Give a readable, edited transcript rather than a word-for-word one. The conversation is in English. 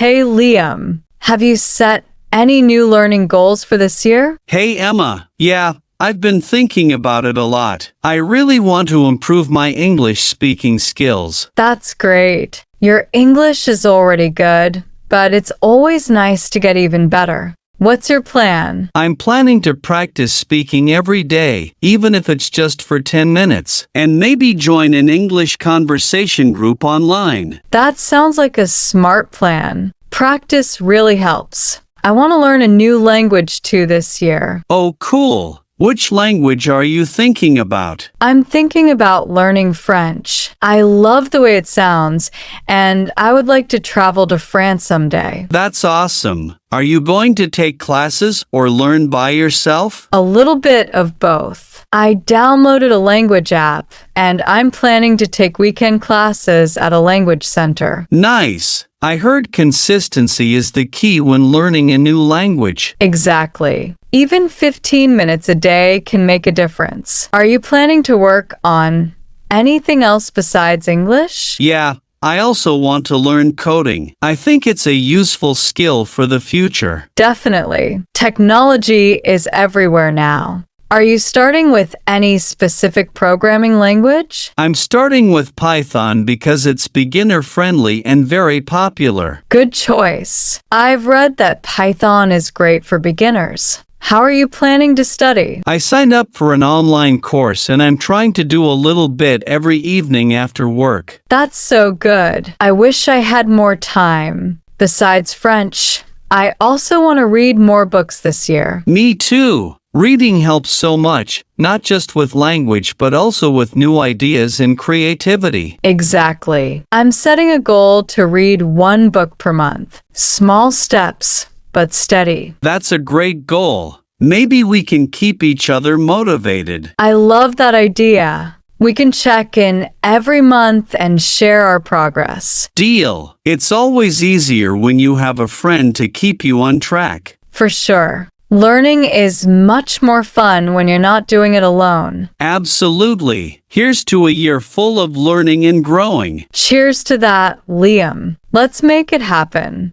Hey, Liam, have you set any new learning goals for this year? Hey Emma, yeah, I've been thinking about it a lot. I really want to improve my English speaking skills. That's great. Your English is already good, but it's always nice to get even better. What's your plan? I'm planning to practice speaking every day, even if it's just for 10 minutes, and maybe join an English conversation group online. That sounds like a smart plan. Practice really helps. I want to learn a new language too this year. Oh, cool. Which language are you thinking about? I'm thinking about learning French. I love the way it sounds, and I would like to travel to France someday. That's awesome. Are you going to take classes or learn by yourself? A little bit of both. I downloaded a language app, and I'm planning to take weekend classes at a language center. Nice. I heard consistency is the key when learning a new language. Exactly. Even 15 minutes a day can make a difference. Are you planning to work on anything else besides English? Yeah, I also want to learn coding. I think it's a useful skill for the future. Definitely. Technology is everywhere now. Are you starting with any specific programming language? I'm starting with Python because it's beginner-friendly and very popular. Good choice. I've read that Python is great for beginners. How are you planning to study? I signed up for an online course and I'm trying to do a little bit every evening after work. That's so good. I wish I had more time. Besides French, I also want to read more books this year. Me too. Reading helps so much, not just with language but also with new ideas and creativity. Exactly. I'm setting a goal to read one book per month. Small steps, but steady. That's a great goal. Maybe we can keep each other motivated. I love that idea. We can check in every month and share our progress. Deal. It's always easier when you have a friend to keep you on track. For sure. Learning is much more fun when you're not doing it alone. Absolutely. Here's to a year full of learning and growing. Cheers to that, Liam. Let's make it happen.